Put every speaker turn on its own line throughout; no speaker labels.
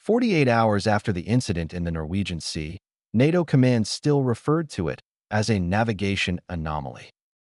48 hours after the incident in the Norwegian Sea, NATO command still referred to it as a navigation anomaly.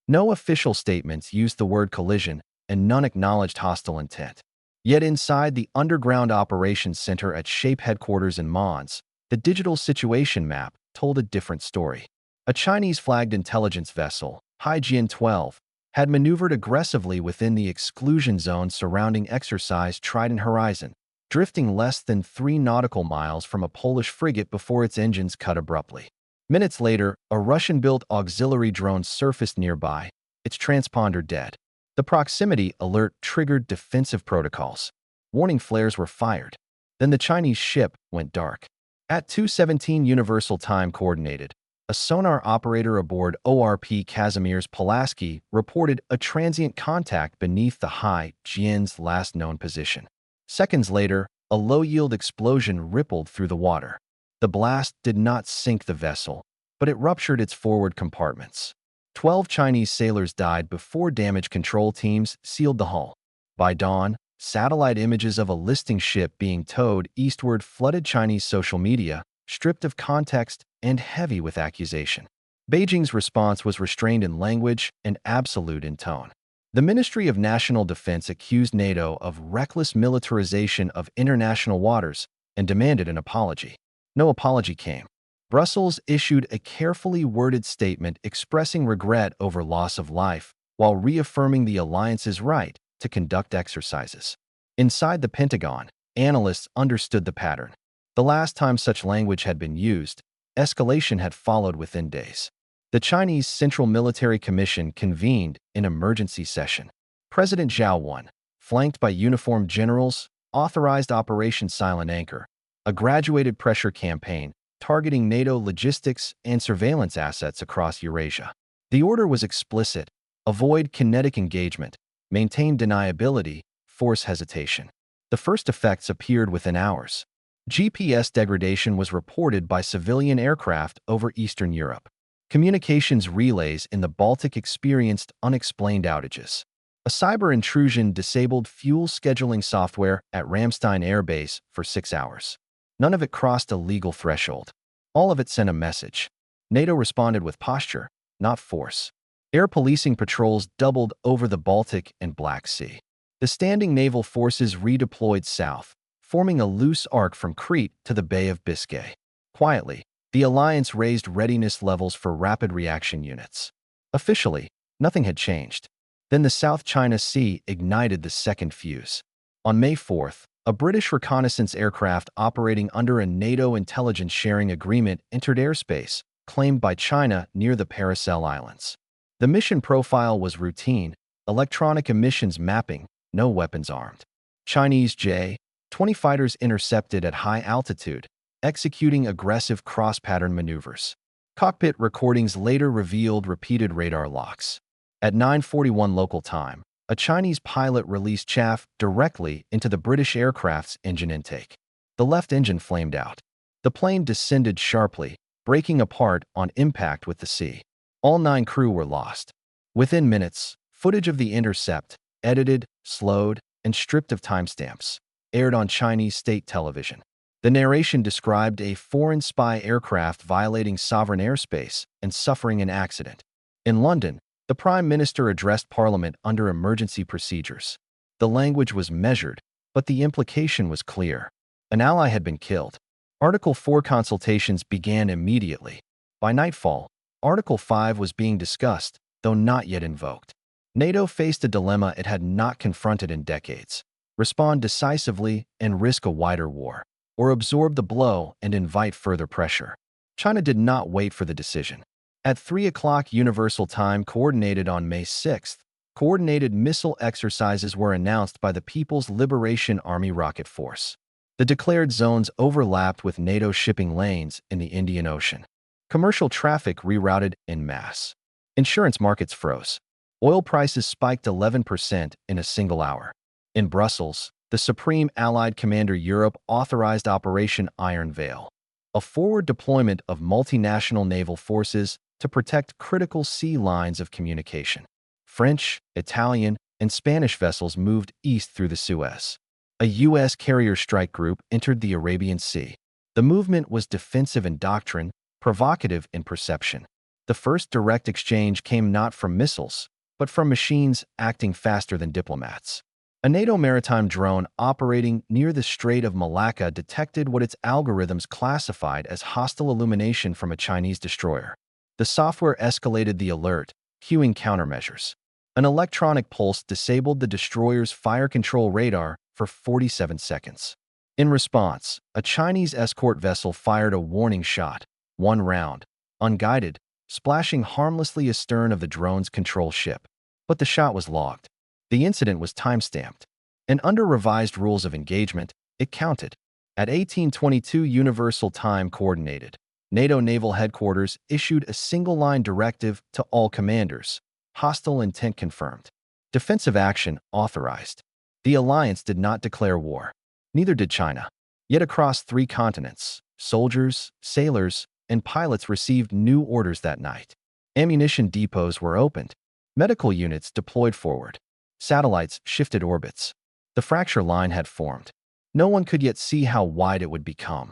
No official statements used the word collision, and none acknowledged hostile intent. Yet inside the underground operations center at SHAPE headquarters in Mons, the digital situation map told a different story. A Chinese-flagged intelligence vessel, Haijian 12, had maneuvered aggressively within the exclusion zone surrounding exercise Trident Horizon, drifting less than 3 nautical miles from a Polish frigate before its engines cut abruptly. Minutes later, a Russian-built auxiliary drone surfaced nearby, its transponder dead. The proximity alert triggered defensive protocols. Warning flares were fired. Then the Chinese ship went dark. At 2:17 Universal Time Coordinated, a sonar operator aboard ORP Kazimierz Pulaski reported a transient contact beneath the Haijian's last known position. Seconds later, a low-yield explosion rippled through the water. The blast did not sink the vessel, but it ruptured its forward compartments. 12 Chinese sailors died before damage control teams sealed the hull. By dawn, satellite images of a listing ship being towed eastward flooded Chinese social media, stripped of context and heavy with accusation. Beijing's response was restrained in language and absolute in tone. The Ministry of National Defense accused NATO of reckless militarization of international waters and demanded an apology. No apology came. Brussels issued a carefully worded statement expressing regret over loss of life while reaffirming the alliance's right to conduct exercises. Inside the Pentagon, analysts understood the pattern. The last time such language had been used, escalation had followed within days. The Chinese Central Military Commission convened an emergency session. President Zhao Yun, flanked by uniformed generals, authorized Operation Silent Anchor, a graduated pressure campaign targeting NATO logistics and surveillance assets across Eurasia. The order was explicit: avoid kinetic engagement, maintain deniability, force hesitation. The first effects appeared within hours. GPS degradation was reported by civilian aircraft over Eastern Europe. Communications relays in the Baltic experienced unexplained outages. A cyber intrusion disabled fuel scheduling software at Ramstein Air Base for 6 hours. None of it crossed a legal threshold. All of it sent a message. NATO responded with posture, not force. Air policing patrols doubled over the Baltic and Black Sea. The standing naval forces redeployed south, forming a loose arc from Crete to the Bay of Biscay. Quietly, the alliance raised readiness levels for rapid reaction units. Officially, nothing had changed. Then the South China Sea ignited the second fuse. On May 4th, a British reconnaissance aircraft operating under a NATO intelligence sharing agreement entered airspace claimed by China near the Paracel Islands. The mission profile was routine: electronic emissions mapping, no weapons armed. Chinese J-20 fighters intercepted at high altitude, executing aggressive cross-pattern maneuvers. Cockpit recordings later revealed repeated radar locks. At 9:41 local time, a Chinese pilot released chaff directly into the British aircraft's engine intake. The left engine flamed out. The plane descended sharply, breaking apart on impact with the sea. All 9 crew were lost. Within minutes, footage of the intercept, edited, slowed, and stripped of timestamps, aired on Chinese state television. The narration described a foreign spy aircraft violating sovereign airspace and suffering an accident. In London, the Prime Minister addressed Parliament under emergency procedures. The language was measured, but the implication was clear. An ally had been killed. Article 4 consultations began immediately. By nightfall, Article 5 was being discussed, though not yet invoked. NATO faced a dilemma it had not confronted in decades: respond decisively and risk a wider war, or absorb the blow and invite further pressure. China did not wait for the decision. At 3 o'clock Universal Time Coordinated on May 6th, coordinated missile exercises were announced by the People's Liberation Army Rocket Force. The declared zones overlapped with NATO shipping lanes in the Indian Ocean. Commercial traffic rerouted en masse. Insurance markets froze. Oil prices spiked 11% in a single hour. In Brussels, the Supreme Allied Commander Europe authorized Operation Iron Veil, a forward deployment of multinational naval forces to protect critical sea lines of communication. French, Italian, and Spanish vessels moved east through the Suez. A U.S. carrier strike group entered the Arabian Sea. The movement was defensive in doctrine, provocative in perception. The first direct exchange came not from missiles, but from machines acting faster than diplomats. A NATO maritime drone operating near the Strait of Malacca detected what its algorithms classified as hostile illumination from a Chinese destroyer. The software escalated the alert, cueing countermeasures. An electronic pulse disabled the destroyer's fire control radar for 47 seconds. In response, a Chinese escort vessel fired a warning shot, one round, unguided, splashing harmlessly astern of the drone's control ship. But the shot was logged. The incident was time-stamped, and under revised rules of engagement, it counted. At 1822 Universal Time Coordinated, NATO Naval Headquarters issued a single-line directive to all commanders. Hostile intent confirmed. Defensive action authorized. The alliance did not declare war. Neither did China. Yet across 3 continents, soldiers, sailors, and pilots received new orders that night. Ammunition depots were opened. Medical units deployed forward. Satellites shifted orbits. The fracture line had formed. No one could yet see how wide it would become.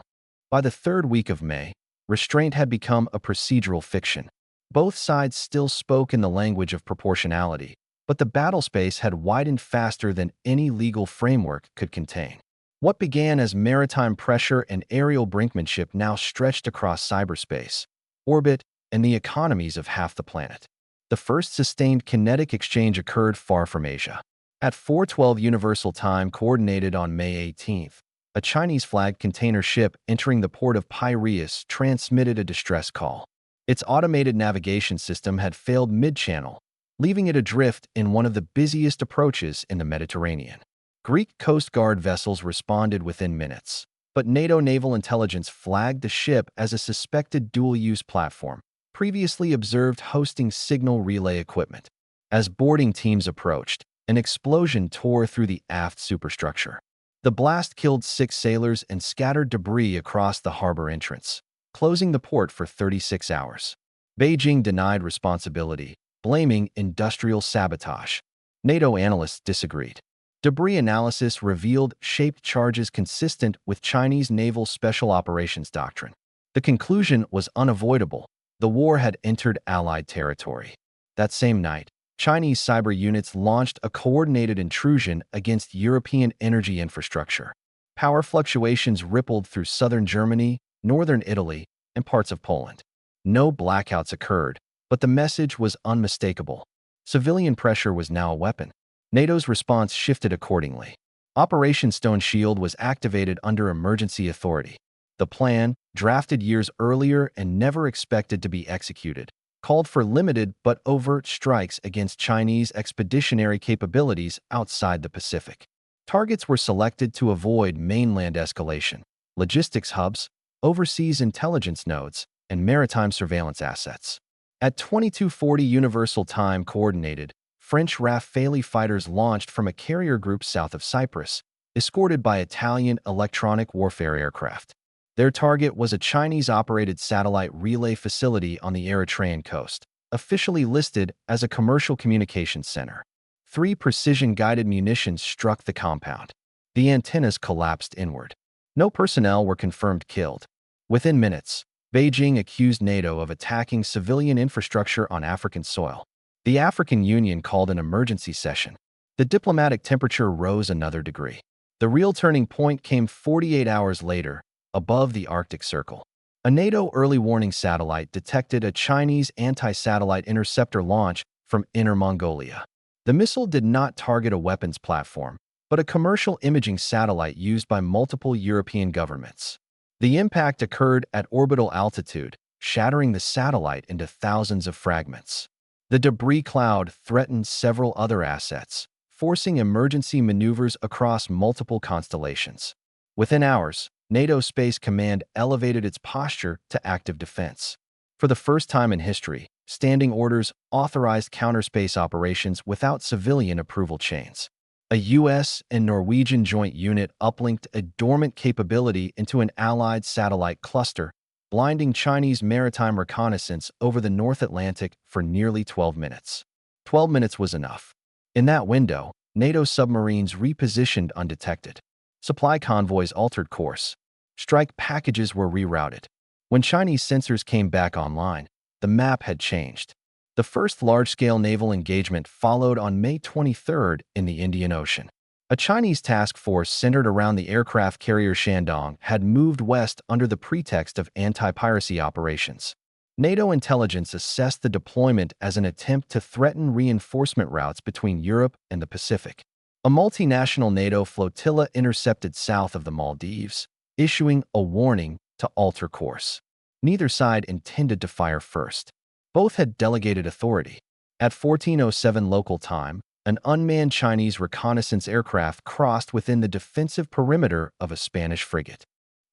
By the 3rd week of May, restraint had become a procedural fiction. Both sides still spoke in the language of proportionality, but the battle space had widened faster than any legal framework could contain. What began as maritime pressure and aerial brinkmanship now stretched across cyberspace, orbit, and the economies of half the planet. The first sustained kinetic exchange occurred far from Asia. At 4:12 Universal Time Coordinated on May 18th, a Chinese-flagged container ship entering the port of Piraeus transmitted a distress call. Its automated navigation system had failed mid-channel, leaving it adrift in one of the busiest approaches in the Mediterranean. Greek Coast Guard vessels responded within minutes, but NATO naval intelligence flagged the ship as a suspected dual-use platform, previously observed hosting signal relay equipment. As boarding teams approached, an explosion tore through the aft superstructure. The blast killed 6 sailors and scattered debris across the harbor entrance, closing the port for 36 hours. Beijing denied responsibility, blaming industrial sabotage. NATO analysts disagreed. Debris analysis revealed shaped charges consistent with Chinese naval special operations doctrine. The conclusion was unavoidable. The war had entered Allied territory. That same night, Chinese cyber units launched a coordinated intrusion against European energy infrastructure. Power fluctuations rippled through southern Germany, northern Italy, and parts of Poland. No blackouts occurred, but the message was unmistakable. Civilian pressure was now a weapon. NATO's response shifted accordingly. Operation Stone Shield was activated under emergency authority. The plan, drafted years earlier and never expected to be executed, called for limited but overt strikes against Chinese expeditionary capabilities outside the Pacific. Targets were selected to avoid mainland escalation, logistics hubs, overseas intelligence nodes, and maritime surveillance assets. At 22:40 Universal Time Coordinated, French Rafale fighters launched from a carrier group south of Cyprus, escorted by Italian electronic warfare aircraft. Their target was a Chinese-operated satellite relay facility on the Eritrean coast, officially listed as a commercial communications center. 3 precision-guided munitions struck the compound. The antennas collapsed inward. No personnel were confirmed killed. Within minutes, Beijing accused NATO of attacking civilian infrastructure on African soil. The African Union called an emergency session. The diplomatic temperature rose another degree. The real turning point came 48 hours later, above the Arctic Circle. A NATO early warning satellite detected a Chinese anti-satellite interceptor launch from Inner Mongolia. The missile did not target a weapons platform, but a commercial imaging satellite used by multiple European governments. The impact occurred at orbital altitude, shattering the satellite into thousands of fragments. The debris cloud threatened several other assets, forcing emergency maneuvers across multiple constellations. Within hours, NATO Space Command elevated its posture to active defense. For the first time in history, standing orders authorized counterspace operations without civilian approval chains. A U.S. and Norwegian joint unit uplinked a dormant capability into an Allied satellite cluster, blinding Chinese maritime reconnaissance over the North Atlantic for nearly 12 minutes. 12 minutes was enough. In that window, NATO submarines repositioned undetected. Supply convoys altered course. Strike packages were rerouted. When Chinese sensors came back online, the map had changed. The first large-scale naval engagement followed on May 23rd in the Indian Ocean. A Chinese task force centered around the aircraft carrier Shandong had moved west under the pretext of anti-piracy operations. NATO intelligence assessed the deployment as an attempt to threaten reinforcement routes between Europe and the Pacific. A multinational NATO flotilla intercepted south of the Maldives, issuing a warning to alter course. Neither side intended to fire first. Both had delegated authority. At 14:07 local time, an unmanned Chinese reconnaissance aircraft crossed within the defensive perimeter of a Spanish frigate.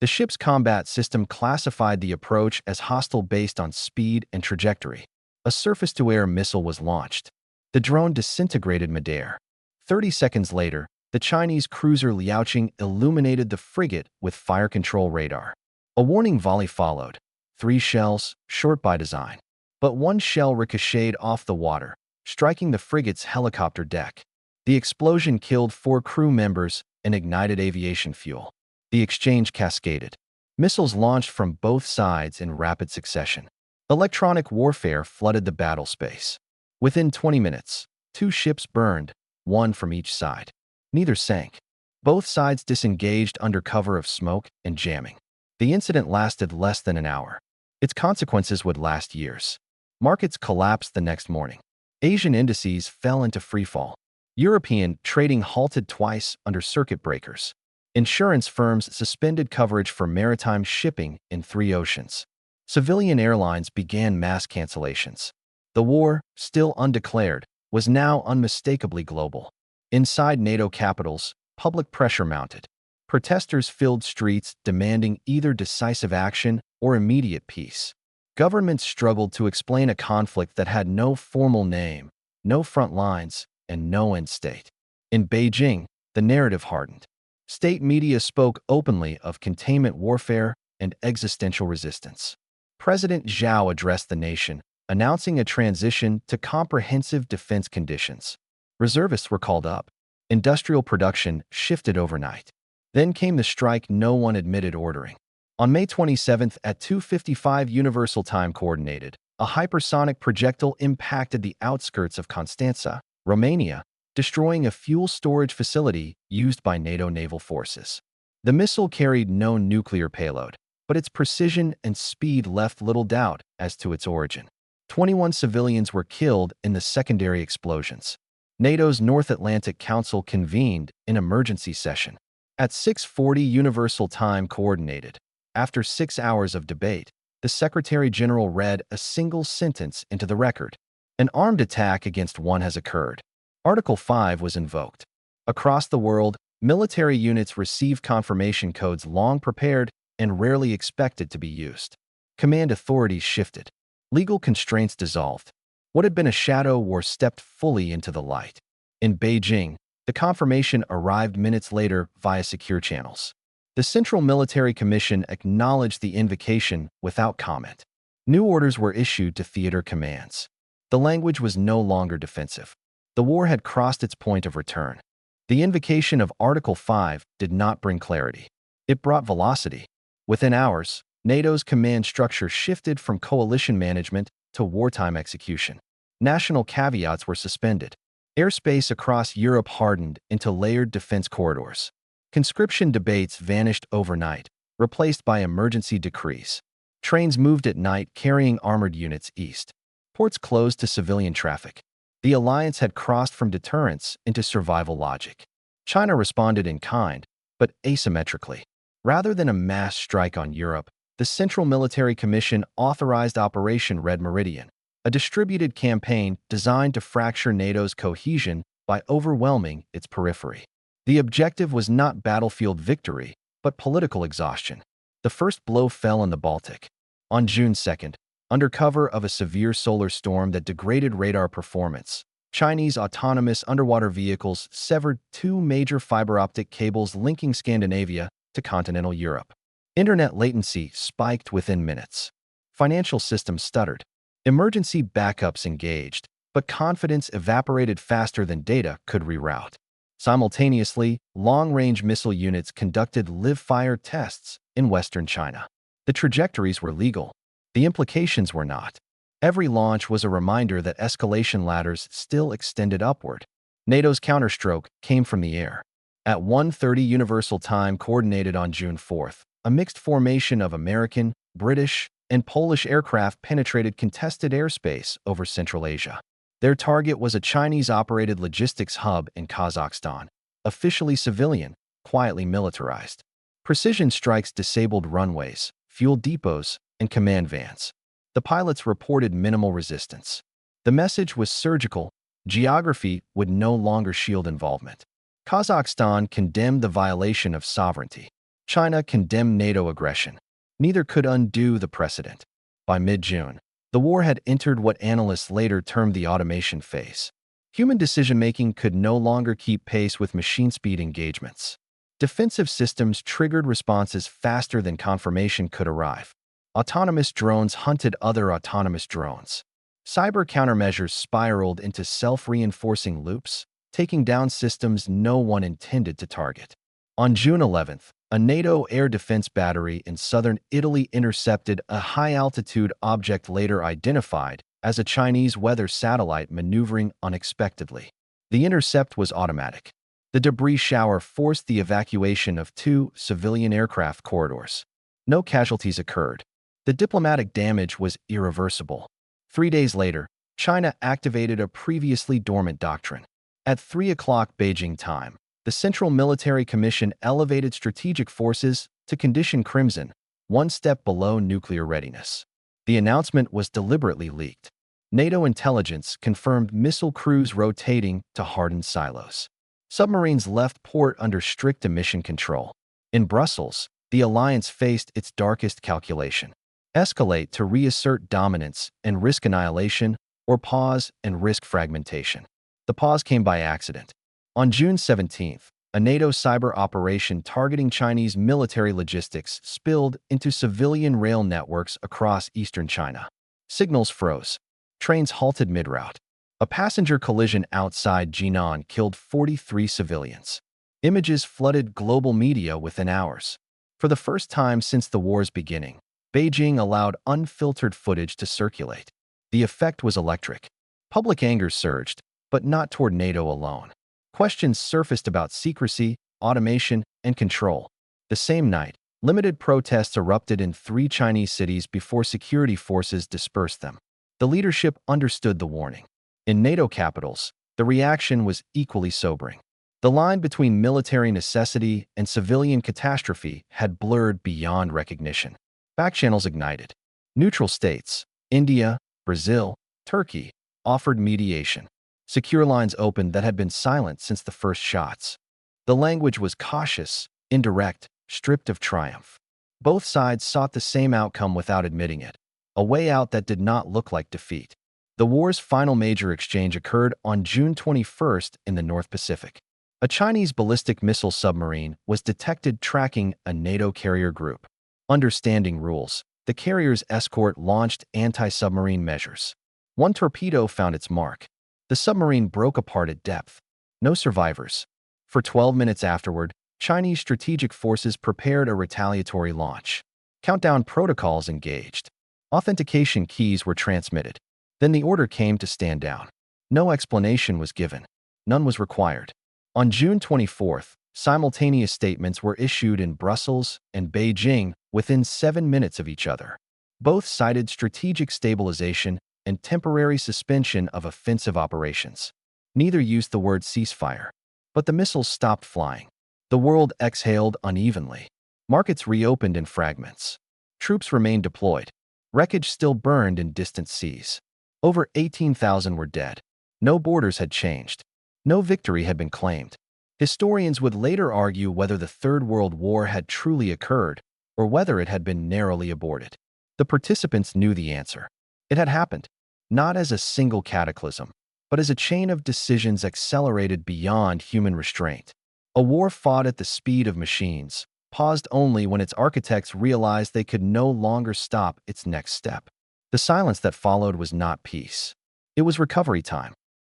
The ship's combat system classified the approach as hostile based on speed and trajectory. A surface-to-air missile was launched. The drone disintegrated midair. 30 seconds later, the Chinese cruiser Liaoqing illuminated the frigate with fire control radar. A warning volley followed. 3 shells, short by design. But one shell ricocheted off the water, striking the frigate's helicopter deck. The explosion killed 4 crew members and ignited aviation fuel. The exchange cascaded. Missiles launched from both sides in rapid succession. Electronic warfare flooded the battle space. Within 20 minutes, 2 ships burned, 1 from each side. Neither sank. Both sides disengaged under cover of smoke and jamming. The incident lasted less than an hour. Its consequences would last years. Markets collapsed the next morning. Asian indices fell into freefall. European trading halted twice under circuit breakers. Insurance firms suspended coverage for maritime shipping in 3 oceans. Civilian airlines began mass cancellations. The war, still undeclared, was now unmistakably global. Inside NATO capitals, public pressure mounted. Protesters filled streets demanding either decisive action or immediate peace. Governments struggled to explain a conflict that had no formal name, no front lines, and no end state. In Beijing, the narrative hardened. State media spoke openly of containment warfare and existential resistance. President Zhao addressed the nation, announcing a transition to comprehensive defense conditions. Reservists were called up. Industrial production shifted overnight. Then came the strike no one admitted ordering. On May 27th at 2:55 Universal Time Coordinated, a hypersonic projectile impacted the outskirts of Constanța, Romania, destroying a fuel storage facility used by NATO naval forces. The missile carried no nuclear payload, but its precision and speed left little doubt as to its origin. 21 civilians were killed in the secondary explosions. NATO's North Atlantic Council convened an emergency session. At 6:40 Universal Time Coordinated, after 6 hours of debate, the Secretary-General read a single sentence into the record. An armed attack against one has occurred. Article 5 was invoked. Across the world, military units received confirmation codes long prepared and rarely expected to be used. Command authorities shifted. Legal constraints dissolved. What had been a shadow war stepped fully into the light. In Beijing, the confirmation arrived minutes later via secure channels. The Central Military Commission acknowledged the invocation without comment. New orders were issued to theater commands. The language was no longer defensive. The war had crossed its point of return. The invocation of Article 5 did not bring clarity. It brought velocity. Within hours, NATO's command structure shifted from coalition management to wartime execution. National caveats were suspended. Airspace across Europe hardened into layered defense corridors. Conscription debates vanished overnight, replaced by emergency decrees. Trains moved at night carrying armored units east. Ports closed to civilian traffic. The alliance had crossed from deterrence into survival logic. China responded in kind, but asymmetrically. Rather than a mass strike on Europe, the Central Military Commission authorized Operation Red Meridian, a distributed campaign designed to fracture NATO's cohesion by overwhelming its periphery. The objective was not battlefield victory, but political exhaustion. The first blow fell in the Baltic. On June 2nd, under cover of a severe solar storm that degraded radar performance, Chinese autonomous underwater vehicles severed 2 major fiber optic cables linking Scandinavia to continental Europe. Internet latency spiked within minutes. Financial systems stuttered. Emergency backups engaged, but confidence evaporated faster than data could reroute. Simultaneously, long-range missile units conducted live-fire tests in western China. The trajectories were legal. The implications were not. Every launch was a reminder that escalation ladders still extended upward. NATO's counterstroke came from the air. At 1:30 Universal Time coordinated on June 4th, a mixed formation of American, British, and Polish aircraft penetrated contested airspace over Central Asia. Their target was a Chinese-operated logistics hub in Kazakhstan, officially civilian, quietly militarized. Precision strikes disabled runways, fuel depots, and command vans. The pilots reported minimal resistance. The message was surgical. Geography would no longer shield involvement. Kazakhstan condemned the violation of sovereignty. China condemned NATO aggression. Neither could undo the precedent. By mid-June, the war had entered what analysts later termed the automation phase. Human decision-making could no longer keep pace with machine-speed engagements. Defensive systems triggered responses faster than confirmation could arrive. Autonomous drones hunted other autonomous drones. Cyber countermeasures spiraled into self-reinforcing loops, taking down systems no one intended to target. On June 11th, a NATO air defense battery in southern Italy intercepted a high-altitude object later identified as a Chinese weather satellite maneuvering unexpectedly. The intercept was automatic. The debris shower forced the evacuation of 2 civilian aircraft corridors. No casualties occurred. The diplomatic damage was irreversible. 3 days later, China activated a previously dormant doctrine. At 3 o'clock Beijing time, the Central Military Commission elevated strategic forces to condition crimson, one step below nuclear readiness. The announcement was deliberately leaked. NATO intelligence confirmed missile crews rotating to hardened silos. Submarines left port under strict emission control. In Brussels, the alliance faced its darkest calculation: escalate to reassert dominance and risk annihilation, or pause and risk fragmentation. The pause came by accident. On June 17th, a NATO cyber operation targeting Chinese military logistics spilled into civilian rail networks across eastern China. Signals froze. Trains halted mid-route. A passenger collision outside Jinan killed 43 civilians. Images flooded global media within hours. For the first time since the war's beginning, Beijing allowed unfiltered footage to circulate. The effect was electric. Public anger surged, but not toward NATO alone. Questions surfaced about secrecy, automation, and control. The same night, limited protests erupted in 3 Chinese cities before security forces dispersed them. The leadership understood the warning. In NATO capitals, the reaction was equally sobering. The line between military necessity and civilian catastrophe had blurred beyond recognition. Backchannels ignited. Neutral states, India, Brazil, Turkey, offered mediation. Secure lines opened that had been silent since the first shots. The language was cautious, indirect, stripped of triumph. Both sides sought the same outcome without admitting it: a way out that did not look like defeat. The war's final major exchange occurred on June 21st in the North Pacific. A Chinese ballistic missile submarine was detected tracking a NATO carrier group. Understanding rules, the carrier's escort launched anti-submarine measures. One torpedo found its mark. The submarine broke apart at depth. No survivors. For 12 minutes afterward, Chinese strategic forces prepared a retaliatory launch. Countdown protocols engaged. Authentication keys were transmitted. Then the order came to stand down. No explanation was given. None was required. On June 24th, simultaneous statements were issued in Brussels and Beijing within 7 minutes of each other. Both cited strategic stabilization and temporary suspension of offensive operations. Neither used the word ceasefire. But the missiles stopped flying. The world exhaled unevenly. Markets reopened in fragments. Troops remained deployed. Wreckage still burned in distant seas. Over 18,000 were dead. No borders had changed. No victory had been claimed. Historians would later argue whether the Third World War had truly occurred or whether it had been narrowly aborted. The participants knew the answer. It had happened, not as a single cataclysm, but as a chain of decisions accelerated beyond human restraint. A war fought at the speed of machines, paused only when its architects realized they could no longer stop its next step. The silence that followed was not peace. It was recovery time.